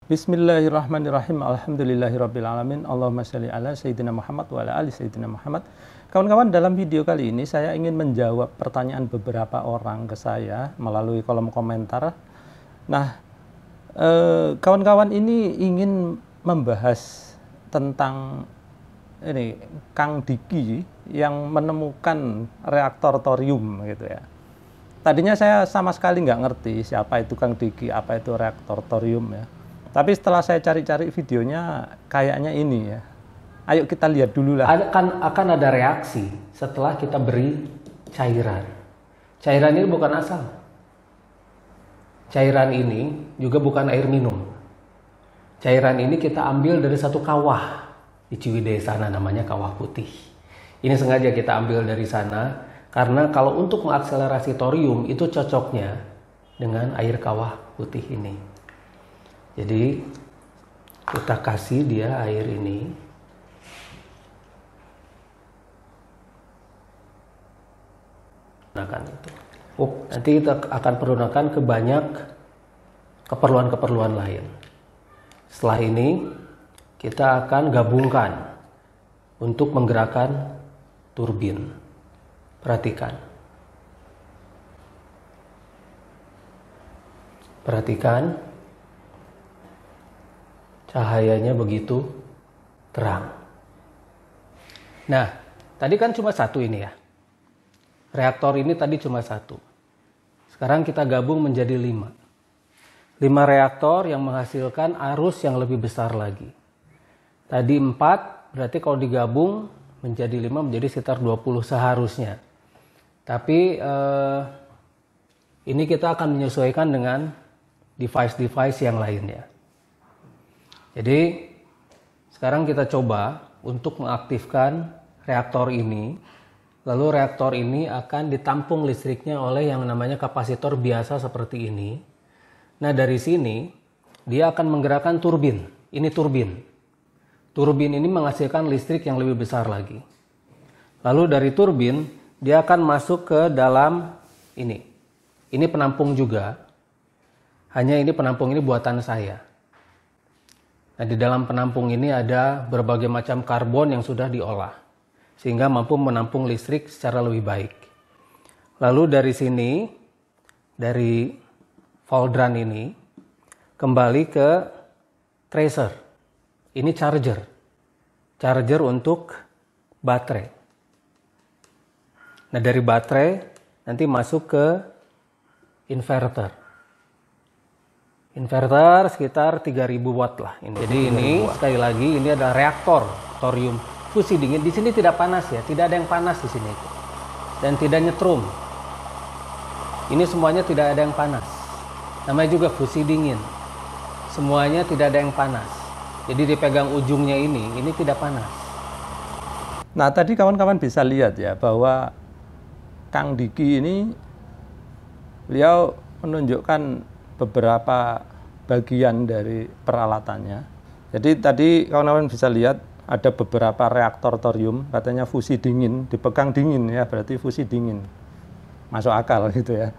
Bismillahirrahmanirrahim. Alhamdulillahirrabbilalamin. Allahumma sholli ala Sayyidina Muhammad wa ala ali Sayyidina Muhammad. Kawan-kawan, dalam video kali ini saya ingin menjawab pertanyaan beberapa orang ke saya melalui kolom komentar. Nah, kawan-kawan ini ingin membahas tentang ini Kang Diki yang menemukan reaktor thorium gitu ya. Tadinya saya sama sekali nggak ngerti siapa itu Kang Diki, apa itu reaktor thorium ya. Tapi setelah saya cari-cari videonya, kayaknya ini ya. Ayo kita lihat dulu lah. Akan ada reaksi setelah kita beri cairan. Cairan ini bukan asal. Cairan ini juga bukan air minum. Cairan ini kita ambil dari satu kawah di Ciwidey sana, namanya kawah putih. Ini sengaja kita ambil dari sana karena kalau untuk mengakselerasi thorium itu cocoknya dengan air kawah putih ini. Jadi kita kasih dia air ini. Gunakan itu. Nanti kita akan pergunakan ke banyak keperluan-keperluan lain. Setelah ini kita akan gabungkan untuk menggerakkan turbin. Perhatikan. Perhatikan. Cahayanya begitu terang. Nah, tadi kan cuma satu ini ya. Reaktor ini tadi cuma satu. Sekarang kita gabung menjadi 5. 5 reaktor yang menghasilkan arus yang lebih besar lagi. Tadi 4, berarti kalau digabung menjadi 5 menjadi sekitar 20 seharusnya. Tapi ini kita akan menyesuaikan dengan device-device yang lainnya. Jadi sekarang kita coba untuk mengaktifkan reaktor ini. Lalu reaktor ini akan ditampung listriknya oleh yang namanya kapasitor biasa seperti ini. Nah, dari sini dia akan menggerakkan turbin. Ini turbin. Turbin ini menghasilkan listrik yang lebih besar lagi. Lalu dari turbin dia akan masuk ke dalam ini. Ini penampung juga. Hanya ini penampung ini buatan saya. Nah, di dalam penampung ini ada berbagai macam karbon yang sudah diolah, sehingga mampu menampung listrik secara lebih baik. Lalu dari sini, dari Foldran ini, kembali ke tracer. Ini charger. Charger untuk baterai. Nah, dari baterai nanti masuk ke inverter. Inverter sekitar 3000 watt lah. Jadi ini sekali lagi ini adalah reaktor thorium fusi dingin. Di sini tidak panas ya, tidak ada yang panas di sini dan tidak nyetrum. Ini semuanya tidak ada yang panas. Namanya juga fusi dingin. Semuanya tidak ada yang panas. Jadi dipegang ujungnya ini tidak panas. Nah, tadi kawan-kawan bisa lihat ya bahwa Kang Diki ini beliau menunjukkan beberapa bagian dari peralatannya. Jadi tadi kawan-kawan bisa lihat ada beberapa reaktor thorium, katanya fusi dingin, dipegang dingin ya, berarti fusi dingin. Masuk akal gitu ya.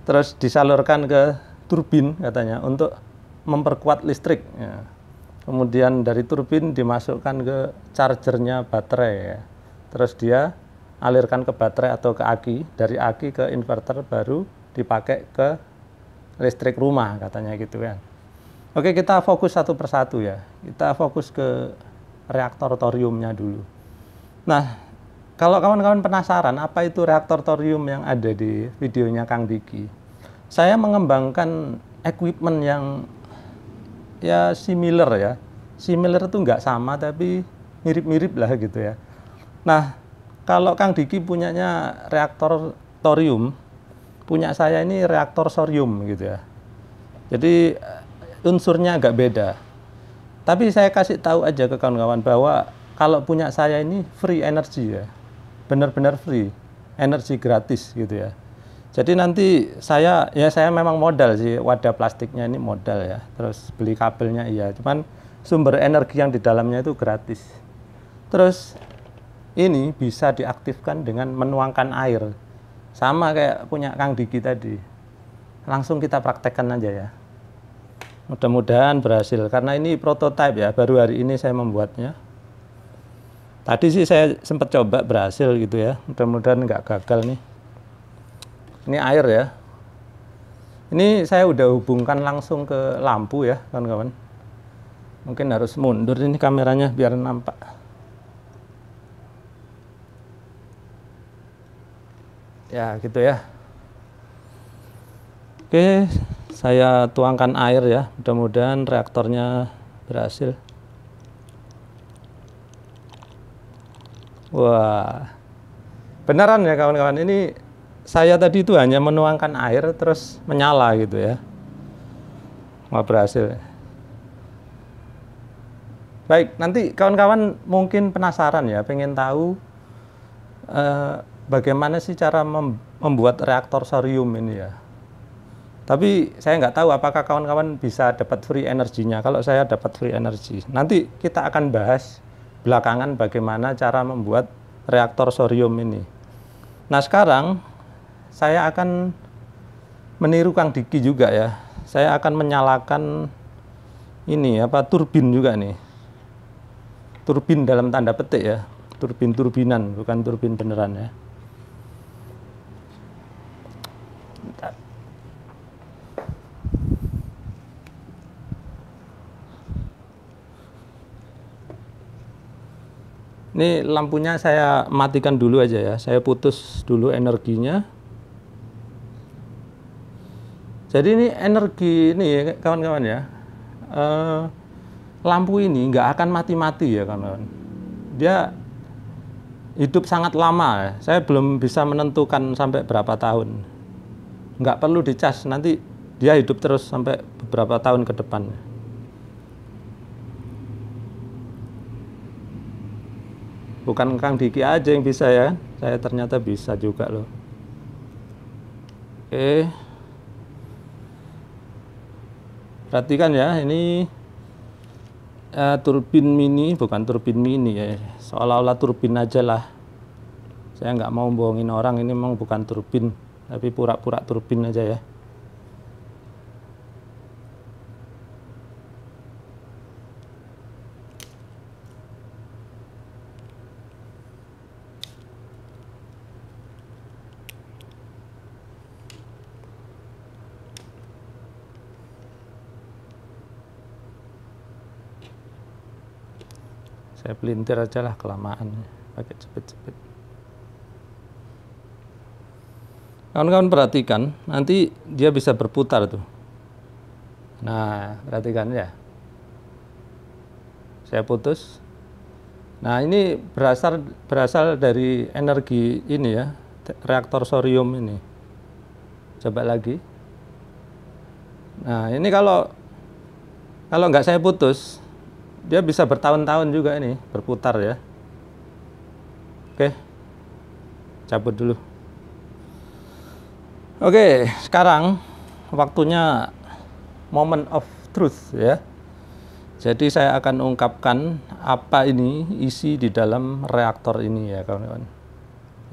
Terus disalurkan ke turbin katanya untuk memperkuat listrik ya. Kemudian dari turbin dimasukkan ke chargernya baterai ya. Terus dia alirkan ke baterai atau ke aki, dari aki ke inverter baru dipakai ke listrik rumah katanya gitu kan. Oke, kita fokus satu persatu ya. Kita fokus ke reaktor thoriumnya dulu. Nah, kalau kawan-kawan penasaran apa itu reaktor thorium yang ada di videonya Kang Diki, saya mengembangkan equipment yang ya similar ya. Similar itu nggak sama tapi mirip-mirip lah gitu ya. Nah, kalau Kang Diki punyanya reaktor thorium, punya saya ini reaktor thorium gitu ya. Jadi unsurnya agak beda. Tapi saya kasih tahu aja ke kawan-kawan bahwa kalau punya saya ini free energy ya. Benar-benar free. Energi gratis gitu ya. Jadi nanti saya memang modal sih, wadah plastiknya ini modal ya. Terus beli kabelnya iya, cuman sumber energi yang di dalamnya itu gratis. Terus ini bisa diaktifkan dengan menuangkan air. Sama kayak punya Kang Diki tadi. Langsung kita praktekkan aja ya. Mudah-mudahan berhasil, karena ini prototipe ya, baru hari ini saya membuatnya. Tadi sih saya sempat coba berhasil gitu ya, mudah-mudahan nggak gagal nih. Ini air ya. Ini saya udah hubungkan langsung ke lampu ya kawan-kawan. Mungkin harus mundur ini kameranya biar nampak. Ya gitu ya. Oke, saya tuangkan air ya, mudah-mudahan reaktornya berhasil. Wah, beneran ya kawan-kawan, ini saya tadi itu hanya menuangkan air terus menyala gitu ya. Wah, berhasil. Baik, nanti kawan-kawan mungkin penasaran ya, pengen tahu bagaimana sih cara membuat reaktor thorium ini ya. Tapi saya nggak tahu apakah kawan-kawan bisa dapat free energinya. Kalau saya dapat free energi, nanti kita akan bahas belakangan bagaimana cara membuat reaktor thorium ini. Nah sekarang saya akan meniru Kang Diki juga ya. Saya akan menyalakan ini apa, turbin juga nih. Turbin dalam tanda petik ya. Turbin-turbinan, bukan turbin beneran ya. Bentar. Ini lampunya saya matikan dulu aja ya, saya putus dulu energinya. Jadi ini energi ini kawan-kawan ya, lampu ini nggak akan mati-mati ya kawan-kawan. Dia hidup sangat lama ya, saya belum bisa menentukan sampai berapa tahun. Nggak perlu dicas, nanti dia hidup terus sampai beberapa tahun ke depan. Bukan Kang Diki aja yang bisa ya, saya ternyata bisa juga loh. Oke, perhatikan ya, ini turbin mini, bukan turbin mini ya, seolah-olah turbin aja lah. Saya nggak mau bohongin orang, ini memang bukan turbin, tapi pura-pura turbin aja ya. Saya pelintir aja lah, kelamaan pakai cepet-cepet. Kawan-kawan perhatikan, nanti dia bisa berputar tuh. Nah, perhatikan ya. Saya putus. Nah, ini berasal dari energi ini ya, reaktor thorium ini. Coba lagi. Nah, ini kalau nggak saya putus, dia bisa bertahun-tahun juga ini berputar ya. Oke, cabut dulu. Oke, sekarang waktunya moment of truth ya. Jadi saya akan ungkapkan apa ini isi di dalam reaktor ini ya kawan-kawan.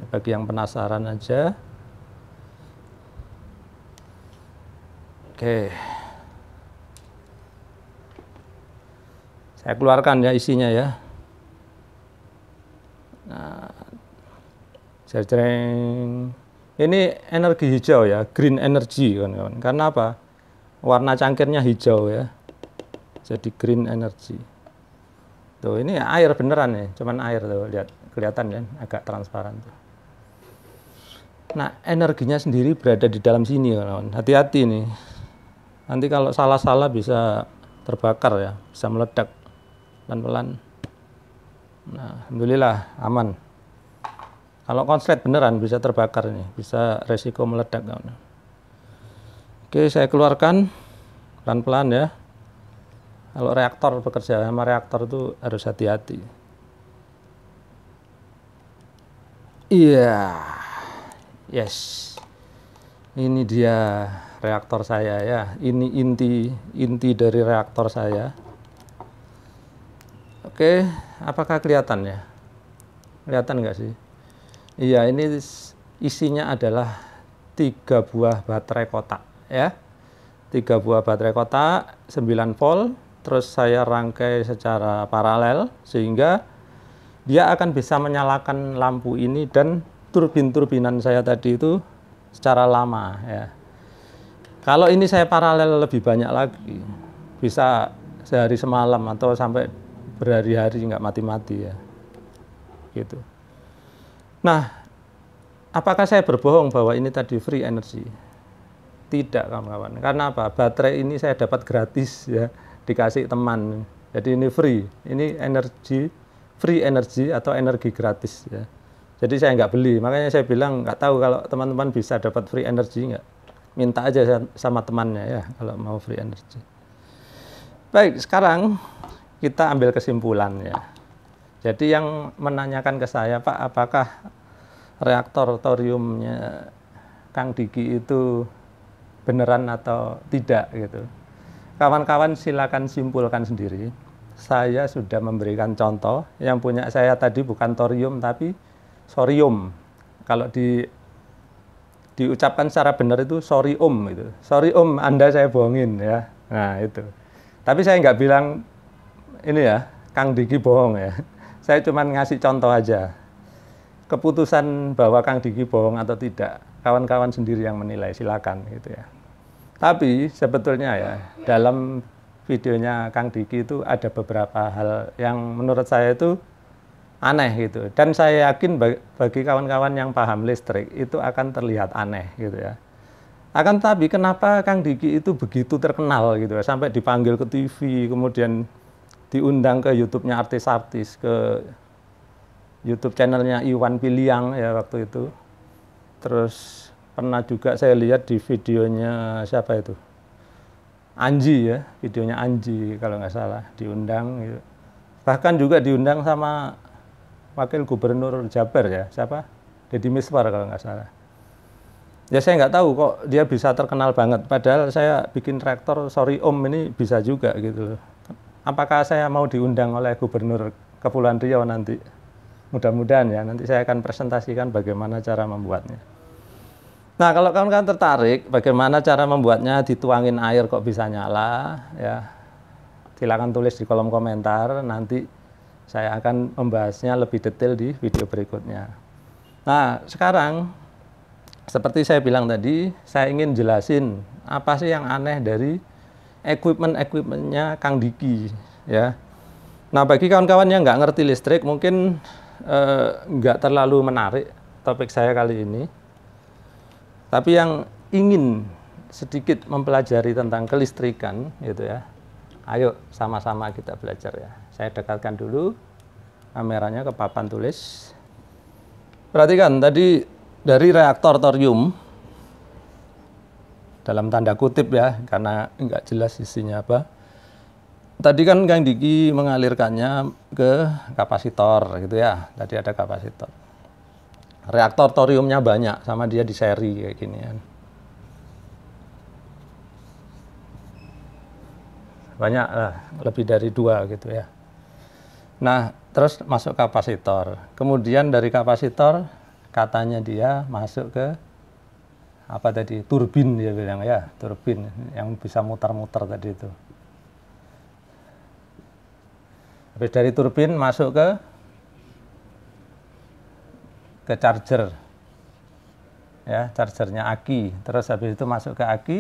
Bagi yang penasaran aja. Oke. Saya keluarkan ya isinya ya. Nah, jreng. Ini energi hijau ya, green energy kawan-kawan. Karena apa? Warna cangkirnya hijau ya. Jadi green energy. Tuh, ini air beneran nih, cuman air tuh, lihat kelihatan kan, agak transparan tuh. Nah, energinya sendiri berada di dalam sini kawan-kawan. Hati-hati nih. Nanti kalau salah-salah bisa terbakar ya, bisa meledak. Pelan-pelan. Nah, alhamdulillah aman. Kalau konslet beneran bisa terbakar nih, bisa resiko meledak. Oke, saya keluarkan pelan-pelan ya. Kalau reaktor, bekerja sama reaktor itu harus hati-hati. Iya, yes. Ini dia reaktor saya ya. Ini inti dari reaktor saya. Oke, apakah kelihatan ya? Kelihatan nggak sih? Iya, ini isinya adalah 3 buah baterai kotak ya. 3 buah baterai kotak 9 volt, terus saya rangkai secara paralel sehingga dia akan bisa menyalakan lampu ini dan turbin-turbinan saya tadi itu secara lama ya. Kalau ini saya paralel lebih banyak lagi, bisa sehari semalam atau sampai berhari-hari nggak mati-mati ya, gitu. Nah, apakah saya berbohong bahwa ini tadi free energy? Tidak, kawan-kawan. Karena apa? Baterai ini saya dapat gratis ya, dikasih teman. Jadi ini free. Ini energi, free energy atau energi gratis ya. Jadi saya nggak beli. Makanya saya bilang nggak tahu kalau teman-teman bisa dapat free energy nggak. Minta aja sama temannya ya kalau mau free energy. Baik, sekarang kita ambil kesimpulan ya. Jadi yang menanyakan ke saya, Pak, apakah reaktor thoriumnya Kang Diki itu beneran atau tidak gitu. Kawan-kawan silakan simpulkan sendiri. Saya sudah memberikan contoh. Yang punya saya tadi bukan thorium tapi sorium. Kalau diucapkan secara benar itu sorium itu. Sorium Anda saya bohongin ya. Nah itu. Tapi saya nggak bilang ini ya Kang Diki bohong ya. Saya cuma ngasih contoh aja. Keputusan bahwa Kang Diki bohong atau tidak, kawan-kawan sendiri yang menilai, silakan gitu ya. Tapi sebetulnya ya, dalam videonya Kang Diki itu ada beberapa hal yang menurut saya itu aneh gitu. Dan saya yakin bagi kawan-kawan yang paham listrik itu akan terlihat aneh gitu ya. Akan tapi kenapa Kang Diki itu begitu terkenal gitu ya, sampai dipanggil ke TV, kemudian diundang ke YouTube-nya artis-artis, ke YouTube channelnya Iwan Piliang ya waktu itu. Terus pernah juga saya lihat di videonya siapa itu? Anji ya, videonya Anji kalau nggak salah diundang gitu. Bahkan juga diundang sama Wakil Gubernur Jabar ya, siapa? Deddy Miswar kalau nggak salah. Ya saya nggak tahu kok dia bisa terkenal banget, padahal saya bikin reaktor sorry Om ini bisa juga gitu. Apakah saya mau diundang oleh Gubernur Kepulauan Riau nanti? Mudah-mudahan ya, nanti saya akan presentasikan bagaimana cara membuatnya. Nah, kalau kawan-kawan tertarik bagaimana cara membuatnya, dituangin air kok bisa nyala, ya silakan tulis di kolom komentar, nanti saya akan membahasnya lebih detail di video berikutnya. Nah, sekarang seperti saya bilang tadi, saya ingin jelasin apa sih yang aneh dari equipment-equipmentnya Kang Diki, ya. Nah, bagi kawan-kawan yang nggak ngerti listrik, mungkin nggak terlalu menarik topik saya kali ini. Tapi yang ingin sedikit mempelajari tentang kelistrikan, gitu ya. Ayo sama-sama kita belajar ya. Saya dekatkan dulu kameranya ke papan tulis. Perhatikan tadi dari reaktor thorium, dalam tanda kutip ya, karena nggak jelas isinya apa. Tadi kan Kang Diki mengalirkannya ke kapasitor gitu ya. Tadi ada kapasitor. Reaktor thoriumnya banyak, sama dia di seri kayak gini kan. Banyak lah, lebih dari 2 gitu ya. Nah, terus masuk kapasitor. Kemudian dari kapasitor katanya dia masuk ke apa tadi? Turbin dia bilang ya, turbin yang bisa muter-muter tadi itu. Habis dari turbin masuk ke charger. Ya, chargernya aki. Terus habis itu masuk ke aki.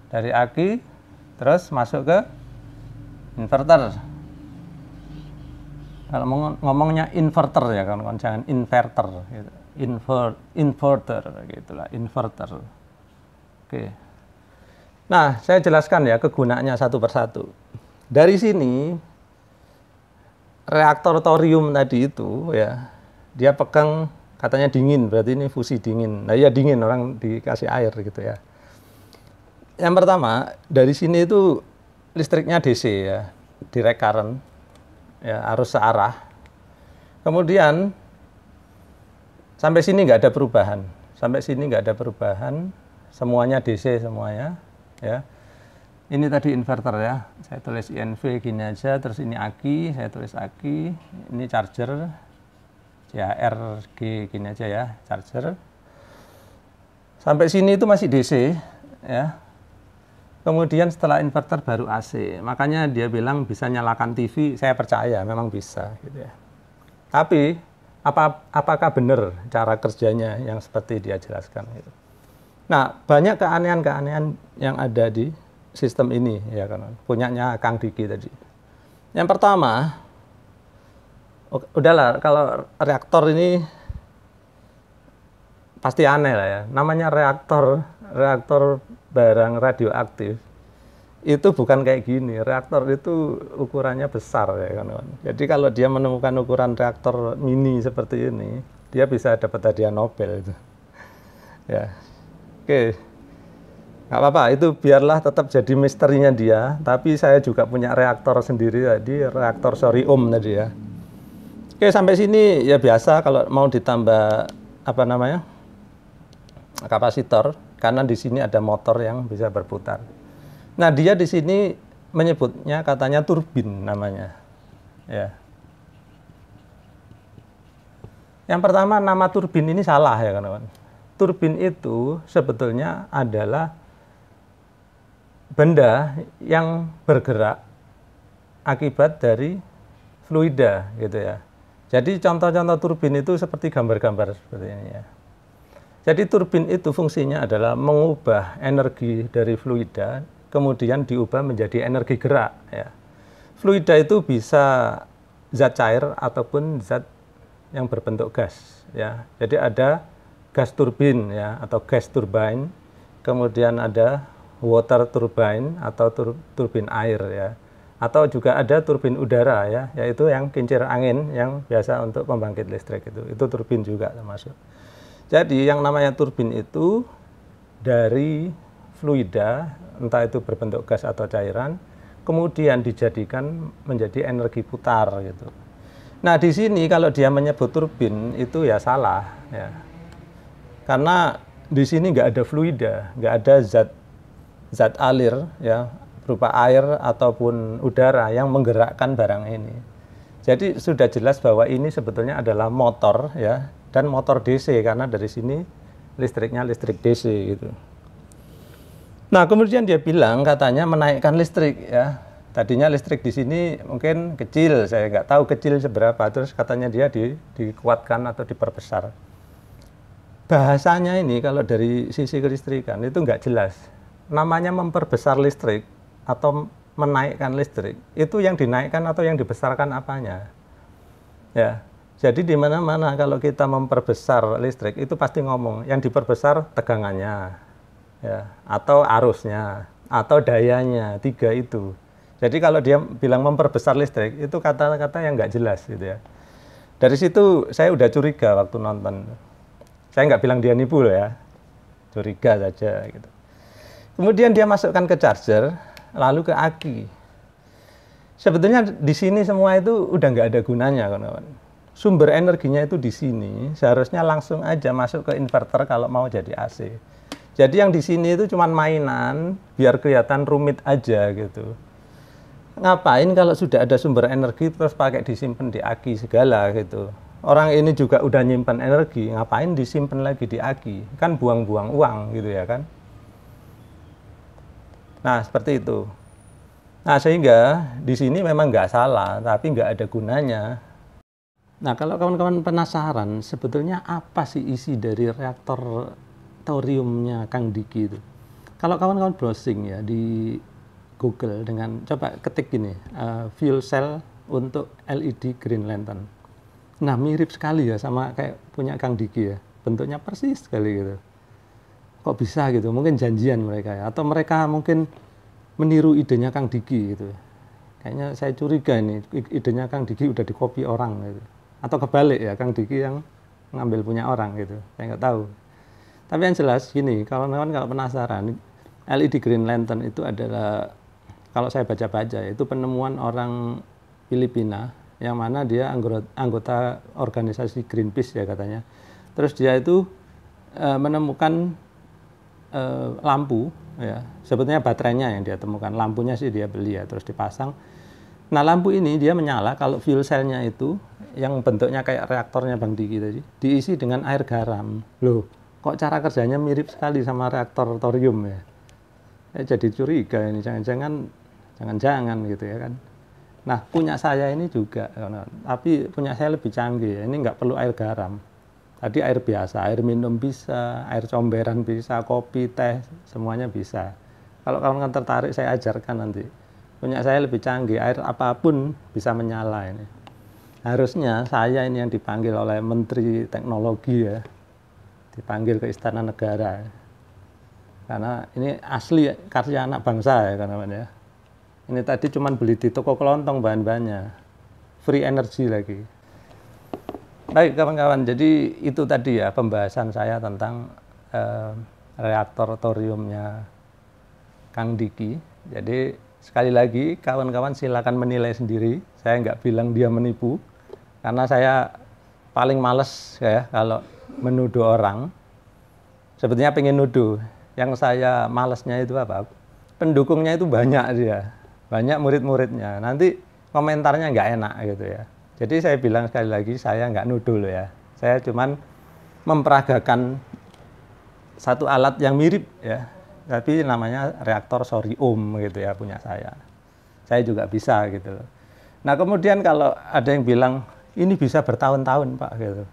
Dari aki terus masuk ke inverter. Kalau ngomongnya inverter ya kawan-kawan, jangan inverter gitu. Inverter gitulah, inverter. Oke. Nah, saya jelaskan ya kegunaannya satu persatu. Dari sini reaktor thorium tadi itu ya, dia pegang katanya dingin, berarti ini fusi dingin. Nah, iya dingin, orang dikasih air gitu ya. Yang pertama, dari sini itu listriknya DC ya, direct current, ya, arus searah. Kemudian sampai sini nggak ada perubahan, sampai sini nggak ada perubahan, semuanya DC semuanya, ya. Ini tadi inverter ya, saya tulis INV gini aja, terus ini aki, saya tulis aki, ini charger, CHRG gini aja ya, charger. Sampai sini itu masih DC ya. Kemudian setelah inverter baru AC. Makanya dia bilang bisa nyalakan TV, saya percaya memang bisa gitu ya. Tapi apakah benar cara kerjanya yang seperti dia jelaskan gitu. Nah, banyak keanehan-keanehan yang ada di sistem ini ya kan. Punyanya Kang Diki tadi. Yang pertama, udahlah kalau reaktor ini pasti aneh lah ya. Namanya reaktor barang radioaktif itu bukan kayak gini. Reaktor itu ukurannya besar ya kan. Jadi kalau dia menemukan ukuran reaktor mini seperti ini, dia bisa dapat hadiah Nobel itu. Ya, oke, nggak apa-apa. Itu biarlah tetap jadi misterinya dia. Tapi saya juga punya reaktor sendiri tadi, reaktor thorium tadi ya. Oke, sampai sini ya biasa kalau mau ditambah apa namanya? Kapasitor, karena di sini ada motor yang bisa berputar. Nah, dia di sini menyebutnya katanya turbin namanya. Ya. Yang pertama, nama turbin ini salah ya kawan-kawan. Turbin itu sebetulnya adalah benda yang bergerak akibat dari fluida gitu ya. Jadi contoh-contoh turbin itu seperti gambar-gambar seperti ini ya. Jadi turbin itu fungsinya adalah mengubah energi dari fluida, kemudian diubah menjadi energi gerak. Ya. Fluida itu bisa zat cair ataupun zat yang berbentuk gas. Ya. Jadi ada gas turbin ya, atau gas turbine, kemudian ada water turbine atau turbin air ya, atau juga ada turbin udara ya, yaitu yang kincir angin yang biasa untuk pembangkit listrik itu turbin juga termasuk. Jadi yang namanya turbin itu dari fluida, entah itu berbentuk gas atau cairan, kemudian dijadikan menjadi energi putar gitu. Nah di sini kalau dia menyebut turbin itu ya salah ya, karena di sini nggak ada fluida, nggak ada zat alir ya berupa air ataupun udara yang menggerakkan barang ini. Jadi sudah jelas bahwa ini sebetulnya adalah motor ya. Dan motor DC karena dari sini listriknya listrik DC gitu. Nah kemudian dia bilang katanya menaikkan listrik ya. Tadinya listrik di sini mungkin kecil, saya nggak tahu kecil seberapa. Terus katanya dia dikuatkan atau diperbesar. Bahasanya ini kalau dari sisi kelistrikan itu nggak jelas. Namanya memperbesar listrik atau menaikkan listrik itu yang dinaikkan atau yang dibesarkan apanya? Ya. Jadi di mana-mana kalau kita memperbesar listrik itu pasti ngomong yang diperbesar tegangannya, ya, atau arusnya, atau dayanya, 3 itu. Jadi kalau dia bilang memperbesar listrik itu kata-kata yang nggak jelas gitu ya. Dari situ saya udah curiga waktu nonton. Saya nggak bilang dia nipu loh ya, curiga saja gitu. Kemudian dia masukkan ke charger, lalu ke aki. Sebetulnya di sini semua itu udah nggak ada gunanya kawan-kawan. Sumber energinya itu di sini, seharusnya langsung aja masuk ke inverter kalau mau jadi AC. Jadi yang di sini itu cuma mainan, biar kelihatan rumit aja gitu. Ngapain kalau sudah ada sumber energi terus pakai disimpan di aki segala gitu. Orang ini juga udah nyimpan energi, ngapain disimpan lagi di aki? Kan buang-buang uang gitu ya kan. Nah seperti itu. Nah sehingga di sini memang nggak salah, tapi nggak ada gunanya. Nah, kalau kawan-kawan penasaran, sebetulnya apa sih isi dari reaktor thoriumnya Kang Diki itu? Kalau kawan-kawan browsing ya di Google dengan coba ketik gini, fuel cell untuk LED Green Lantern. Nah, mirip sekali ya sama kayak punya Kang Diki ya. Bentuknya persis sekali gitu. Kok bisa gitu? Mungkin janjian mereka ya, atau mereka mungkin meniru idenya Kang Diki gitu. Kayaknya saya curiga ini idenya Kang Diki udah dikopi orang gitu. Atau kebalik ya, Kang Diki yang ngambil punya orang gitu, saya nggak tahu. Tapi yang jelas gini, kawan-kawan kalau penasaran, LED Green Lantern itu adalah, kalau saya baca-baca, itu penemuan orang Filipina, yang mana dia anggota organisasi Greenpeace ya katanya. Terus dia itu menemukan lampu, ya sebetulnya baterainya yang dia temukan, lampunya sih dia beli ya, terus dipasang. Nah, lampu ini dia menyala kalau fuel cell-nya itu yang bentuknya kayak reaktornya Bang Diki tadi, diisi dengan air garam. Loh, kok cara kerjanya mirip sekali sama reaktor thorium ya? Jadi curiga ini, jangan-jangan gitu ya kan. Nah, punya saya ini juga, tapi punya saya lebih canggih. Ini nggak perlu air garam. Tadi air biasa, air minum bisa, air comberan bisa, kopi, teh, semuanya bisa. Kalau kawan-kawan tertarik, saya ajarkan nanti. Punya saya lebih canggih, air apapun bisa menyala ini. Harusnya saya ini yang dipanggil oleh Menteri Teknologi ya, dipanggil ke Istana Negara. Karena ini asli karya anak bangsa ya kawan-kawan ya. Ini tadi cuman beli di toko kelontong bahan-bahannya, free energy lagi. Baik kawan-kawan, jadi itu tadi ya pembahasan saya tentang reaktor thoriumnya Kang Diki. Jadi sekali lagi kawan-kawan silakan menilai sendiri. Saya nggak bilang dia menipu, karena saya paling males ya kalau menuduh orang. Sebetulnya pengen nuduh. Yang saya malesnya itu apa? Pendukungnya itu banyak dia, banyak murid-muridnya. Nanti komentarnya nggak enak gitu ya. Jadi saya bilang sekali lagi, saya nggak nuduh loh ya. Saya cuman memperagakan satu alat yang mirip ya, tapi namanya reaktor thorium gitu ya punya saya. Saya juga bisa gitu. Nah kemudian kalau ada yang bilang ini bisa bertahun-tahun Pak gitu,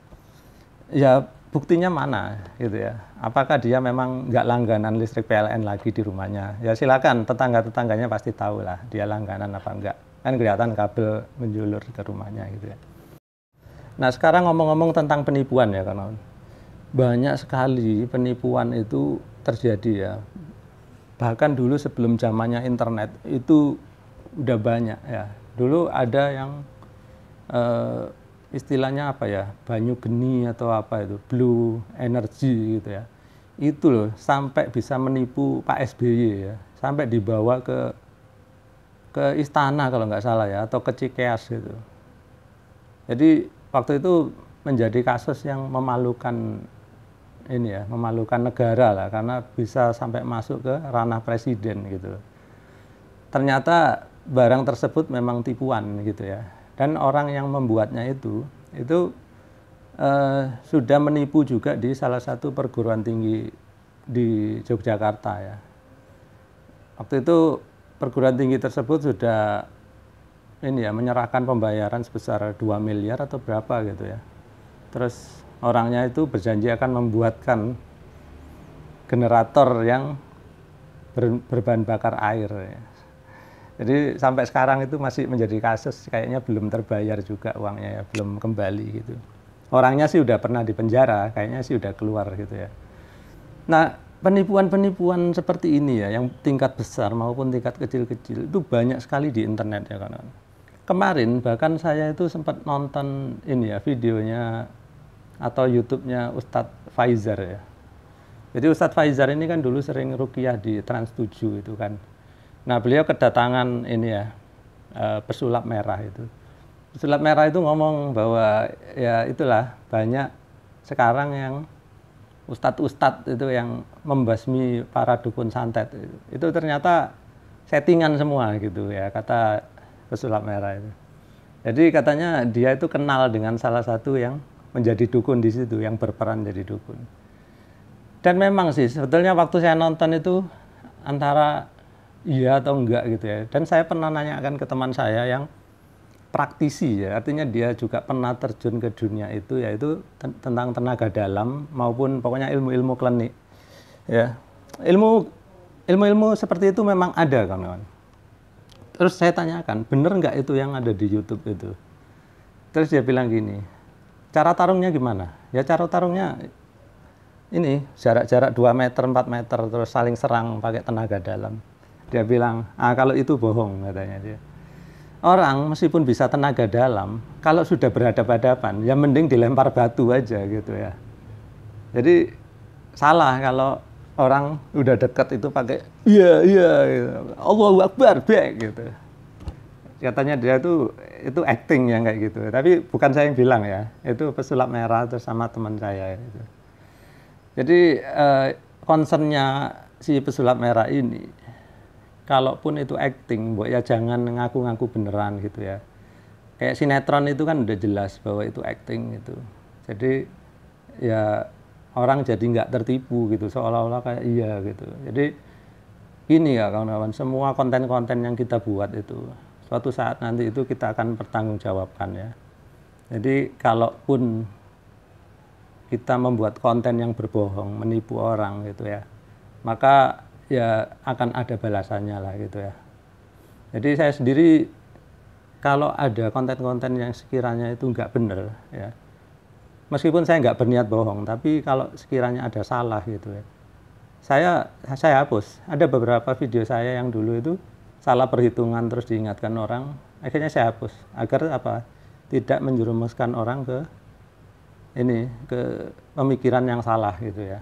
ya buktinya mana gitu ya. Apakah dia memang nggak langganan listrik PLN lagi di rumahnya? Ya silakan, tetangga-tetangganya pasti tahu lah dia langganan apa enggak. Kan kelihatan kabel menjulur ke rumahnya gitu ya. Nah sekarang ngomong-ngomong tentang penipuan ya kawan. Banyak sekali penipuan itu terjadi ya. Bahkan dulu sebelum zamannya internet itu udah banyak ya. Dulu ada yang istilahnya apa ya, banyu geni atau apa itu, blue energy gitu ya. Itu loh sampai bisa menipu Pak SBY ya, sampai dibawa ke istana kalau nggak salah ya, atau ke Cikeas gitu. Jadi waktu itu menjadi kasus yang memalukan ini ya, memalukan negara lah, karena bisa sampai masuk ke ranah presiden gitu. Ternyata barang tersebut memang tipuan gitu ya. Dan orang yang membuatnya itu sudah menipu juga di salah satu perguruan tinggi di Yogyakarta ya. Waktu itu perguruan tinggi tersebut sudah ini ya menyerahkan pembayaran sebesar 2 miliar atau berapa gitu ya. Terus orangnya itu berjanji akan membuatkan generator yang berbahan bakar air ya. Jadi sampai sekarang itu masih menjadi kasus, kayaknya belum terbayar juga uangnya ya, belum kembali gitu. Orangnya sih udah pernah di penjara, kayaknya sih udah keluar gitu ya. Nah, penipuan-penipuan seperti ini ya, yang tingkat besar maupun tingkat kecil-kecil itu banyak sekali di internet ya kawan. Kemarin bahkan saya itu sempat nonton ini ya, videonya atau YouTube-nya Ustadz Faizar ya. Jadi Ustadz Faizar ini kan dulu sering ruqyah di Trans 7 itu kan. Nah beliau kedatangan ini ya, pesulap merah itu. Pesulap merah itu ngomong bahwa ya itulah banyak sekarang yang ustadz-ustadz itu yang membasmi para dukun santet. Itu ternyata settingan semua gitu ya, kata pesulap merah itu. Jadi katanya dia itu kenal dengan salah satu yang menjadi dukun di situ, yang berperan jadi dukun. Dan memang sih sebetulnya waktu saya nonton itu antara iya atau enggak gitu ya. Dan saya pernah nanyakan ke teman saya yang praktisi ya, artinya dia juga pernah terjun ke dunia itu, yaitu tentang tenaga dalam maupun pokoknya ilmu-ilmu klinik. Ya, ilmu seperti itu memang ada kawan-kawan. Terus saya tanyakan, bener nggak itu yang ada di YouTube itu? Terus dia bilang gini, cara tarungnya gimana? Ya cara tarungnya ini jarak-jarak 2 meter, 4 meter, terus saling serang pakai tenaga dalam. Dia bilang, kalau itu bohong katanya dia. Orang meskipun bisa tenaga dalam, kalau sudah berhadapan-hadapan, ya mending dilempar batu aja gitu ya. Jadi salah kalau orang udah dekat itu pakai iya gitu. Allahu Akbar gitu. Katanya dia itu acting yang kayak gitu. Tapi bukan saya yang bilang ya, itu pesulap merah terus sama teman saya gitu. Jadi concernnya si pesulap merah ini kalaupun itu acting, Mbok ya jangan ngaku-ngaku beneran gitu ya. Kayak sinetron itu kan udah jelas bahwa itu acting gitu. Jadi ya orang jadi nggak tertipu gitu, seolah-olah kayak iya gitu. Jadi ini ya kawan-kawan, semua konten-konten yang kita buat itu suatu saat nanti itu kita akan pertanggungjawabkan ya. Jadi kalaupun kita membuat konten yang berbohong, menipu orang gitu ya, maka ya akan ada balasannya lah gitu ya. Jadi saya sendiri kalau ada konten-konten yang sekiranya itu nggak benar ya, meskipun saya nggak berniat bohong, tapi kalau sekiranya ada salah gitu ya, saya hapus. Ada beberapa video saya yang dulu itu salah perhitungan terus diingatkan orang, akhirnya saya hapus agar apa? Tidak menjerumuskan orang ke pemikiran yang salah gitu ya.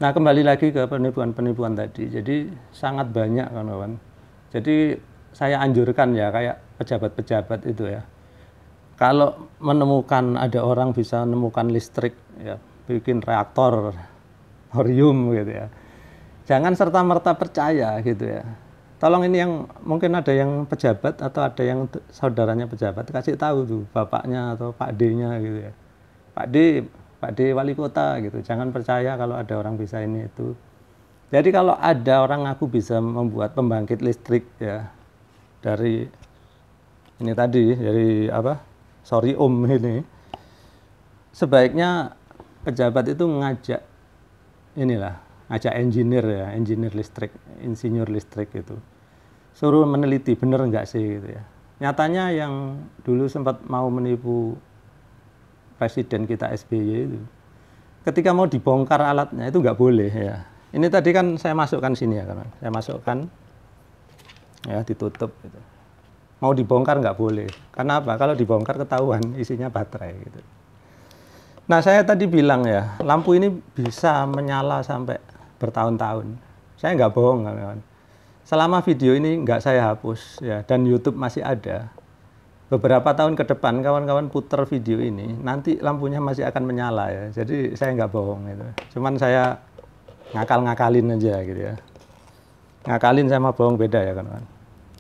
Nah, kembali lagi ke penipuan-penipuan tadi. Jadi sangat banyak kawan-kawan. Jadi saya anjurkan ya kayak pejabat-pejabat itu ya. Kalau menemukan ada orang bisa menemukan listrik ya, bikin reaktor thorium gitu ya. Jangan serta-merta percaya gitu ya. Tolong ini yang mungkin ada yang pejabat atau ada yang saudaranya pejabat, kasih tahu tuh bapaknya atau Pak D-nya gitu ya. Pak D wali kota gitu. Jangan percaya kalau ada orang bisa ini itu. Jadi kalau ada orang ngaku bisa membuat pembangkit listrik ya dari ini tadi, dari apa? Thorium ini. Sebaiknya pejabat itu ngajak engineer ya, engineer listrik, insinyur listrik itu. Suruh meneliti bener nggak sih gitu ya. Nyatanya yang dulu sempat mau menipu presiden kita SBY itu, ketika mau dibongkar alatnya itu nggak boleh ya. Ini tadi kan saya masukkan sini ya, kan? Saya masukkan ya, ditutup gitu. Mau dibongkar nggak boleh. Karena apa? Kalau dibongkar ketahuan isinya baterai gitu. Nah, saya tadi bilang ya, lampu ini bisa menyala sampai bertahun-tahun. Saya nggak bohong, kawan-kawan. Selama video ini nggak saya hapus ya, dan YouTube masih ada. Beberapa tahun ke depan kawan-kawan putar video ini, nanti lampunya masih akan menyala ya. Jadi saya nggak bohong itu. Cuman saya ngakal-ngakalin aja gitu ya. Ngakalin sama bohong beda ya kawan-kawan.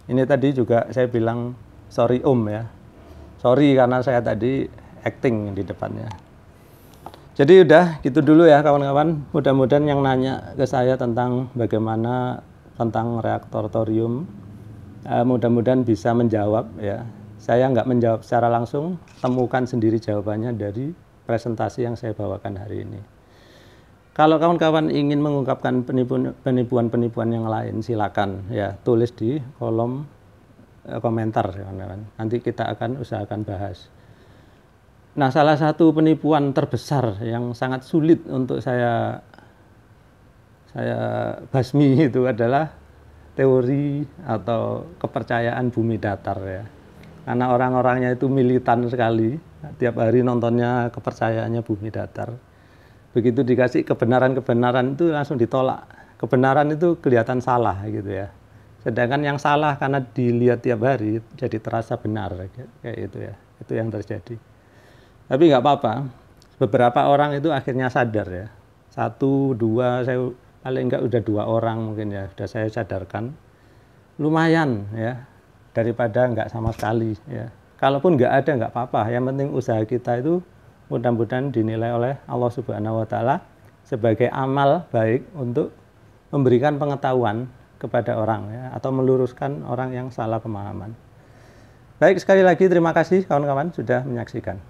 Ini tadi juga saya bilang sorry ya. Sorry karena saya tadi acting di depannya. Jadi udah gitu dulu ya kawan-kawan. Mudah-mudahan yang nanya ke saya tentang bagaimana tentang reaktor thorium, mudah-mudahan bisa menjawab ya. Saya nggak menjawab secara langsung, temukan sendiri jawabannya dari presentasi yang saya bawakan hari ini. Kalau kawan-kawan ingin mengungkapkan penipuan-penipuan yang lain, silakan ya tulis di kolom komentar kawan-kawan. Nanti kita akan usahakan bahas. Nah, salah satu penipuan terbesar yang sangat sulit untuk saya basmi itu adalah teori atau kepercayaan bumi datar ya. Karena orang-orangnya itu militan sekali, tiap hari nontonnya kepercayaannya bumi datar. Begitu dikasih kebenaran-kebenaran itu langsung ditolak. Kebenaran itu kelihatan salah gitu ya. Sedangkan yang salah karena dilihat tiap hari jadi terasa benar kayak itu ya. Itu yang terjadi. Tapi nggak apa-apa. Beberapa orang itu akhirnya sadar ya. 1, 2, saya paling enggak udah 2 orang mungkin ya, sudah saya sadarkan. Lumayan ya, daripada enggak sama sekali ya. Kalaupun enggak ada enggak apa-apa, yang penting usaha kita itu mudah-mudahan dinilai oleh Allah Subhanahu wa taala sebagai amal baik untuk memberikan pengetahuan kepada orang ya, atau meluruskan orang yang salah pemahaman. Baik, sekali lagi terima kasih kawan-kawan sudah menyaksikan.